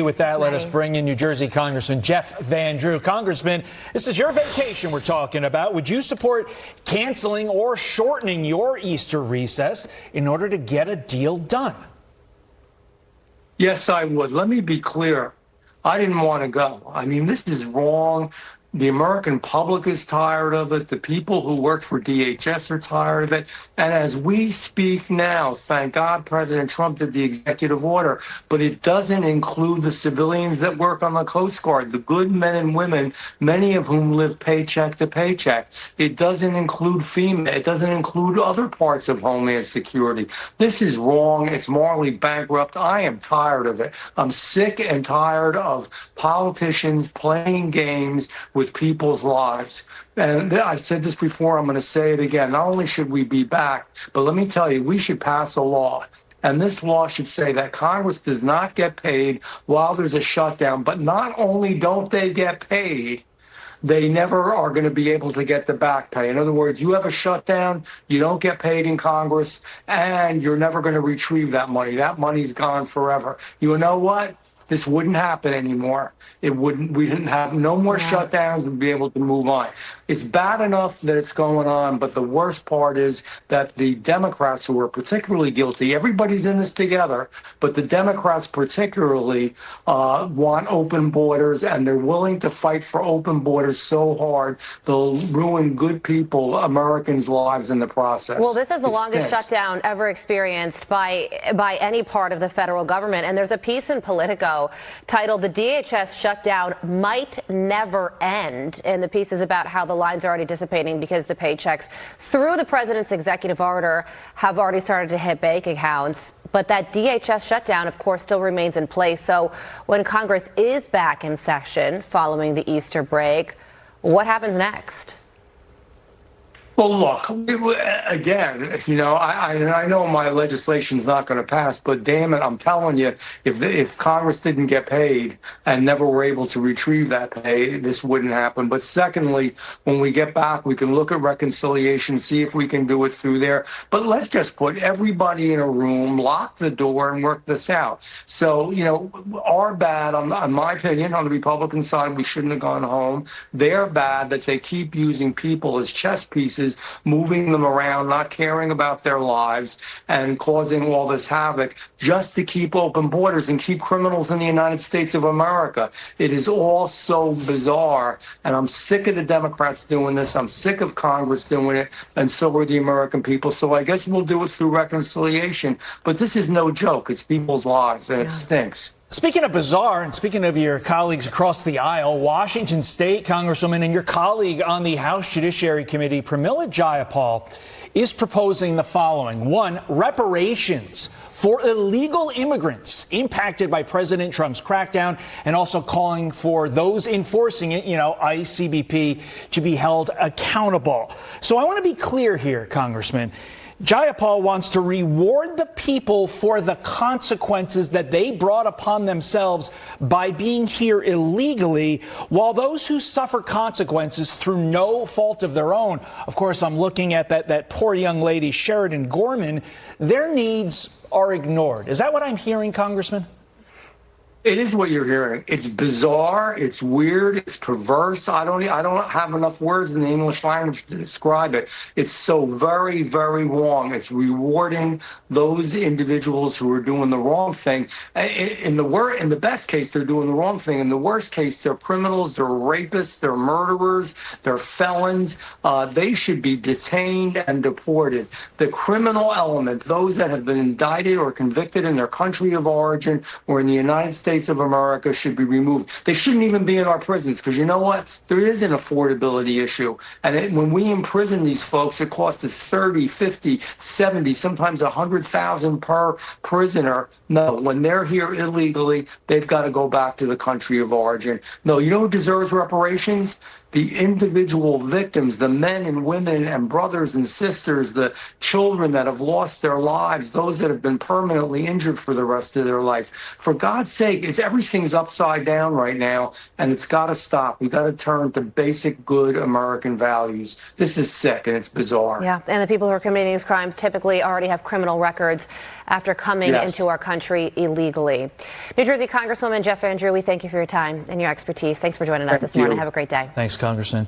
With that, let us bring in New Jersey Congressman Jeff Van Drew. Congressman, this is your vacation we're talking about. Would you support canceling or shortening your Easter recess in order to get a deal done? Yes, I would. Let me be clear. I didn't want to go. I mean, this is wrong. The American public is tired of it. The people who work for DHS are tired of it. And as we speak now, thank God President Trump did the executive order, but it doesn't include the civilians that work on the Coast Guard, the good men and women, many of whom live paycheck to paycheck. It doesn't include FEMA. It doesn't include other parts of Homeland Security. This is wrong. It's morally bankrupt. I am tired of it. I'm sick and tired of politicians playing games with people's lives. And I've said this before, I'm going to say it again. Not only should we be back, but let me tell you, we should pass a law. And this law should say that Congress does not get paid while there's a shutdown. But not only don't they get paid, they never are going to be able to get the back pay. In other words, you have a shutdown, you don't get paid in Congress, and you're never going to retrieve that money. That money's gone forever. You know what? This wouldn't happen anymore. It wouldn't. We didn't have no more shutdowns and be able to move on. It's bad enough that it's going on, but the worst part is that the Democrats, who are particularly guilty, everybody's in this together, but the Democrats particularly want open borders, and they're willing to fight for open borders so hard they'll ruin good people, Americans' lives in the process. Well, this is the longest shutdown ever experienced by any part of the federal government, and there's a piece in Politico titled "The DHS Shutdown Might Never End," and the piece is about how the lines are already dissipating because the paychecks through the president's executive order have already started to hit bank accounts. But that DHS shutdown, of course, still remains in place. So when Congress is back in session following the Easter break, what happens next? Well, look, again, you know, I know my legislation's not going to pass, but damn it, I'm telling you, if Congress didn't get paid and never were able to retrieve that pay, this wouldn't happen. But secondly, when we get back, we can look at reconciliation, see if we can do it through there. But let's just put everybody in a room, lock the door, and work this out. So, you know, our bad, on my opinion, on the Republican side, we shouldn't have gone home. They're bad that they keep using people as chess pieces, moving them around, not caring about their lives, and causing all this havoc just to keep open borders and keep criminals in the United States of America. It is all so bizarre, and I'm sick of the Democrats doing this. I'm sick of Congress doing it, and so are the American people. So I guess we'll do it through reconciliation. But this is no joke. It's people's lives, and it stinks. Speaking of bizarre, and speaking of your colleagues across the aisle, Washington State Congresswoman and your colleague on the House Judiciary Committee, Pramila Jayapal, is proposing the following. One, reparations for illegal immigrants impacted by President Trump's crackdown, and also calling for those enforcing it, ICE, CBP, to be held accountable. So I want to be clear here, Congressman. Jayapal wants to reward the people for the consequences that they brought upon themselves by being here illegally, while those who suffer consequences through no fault of their own, of course, I'm looking at that poor young lady, Sheridan Gorman, their needs are ignored. Is that what I'm hearing, Congressman? It is what you're hearing. It's bizarre. It's weird. It's perverse. I don't have enough words in the English language to describe it. It's so very, very wrong. It's rewarding those individuals who are doing the wrong thing. In the best case, they're doing the wrong thing. In the worst case, they're criminals. They're rapists. They're murderers. They're felons. They should be detained and deported. The criminal element, those that have been indicted or convicted in their country of origin or in the United States of America, should be removed. They shouldn't even be in our prisons, because you know what? There is an affordability issue. And when we imprison these folks, it costs us 30, 50, 70, sometimes 100,000 per prisoner. No, when they're here illegally, they've got to go back to the country of origin. No, you know who deserves reparations? the individual victims, the men and women and brothers and sisters, the children that have lost their lives, those that have been permanently injured for the rest of their life. For God's sake, everything's upside down right now, and it's got to stop. We got to turn to basic good American values. This is sick and it's bizarre. Yeah, and the people who are committing these crimes typically already have criminal records after coming into our country illegally. New Jersey Congresswoman Jeff Van Drew, we thank you for your time and your expertise. Thanks for joining us this morning. Have a great day. Thanks, Congressman.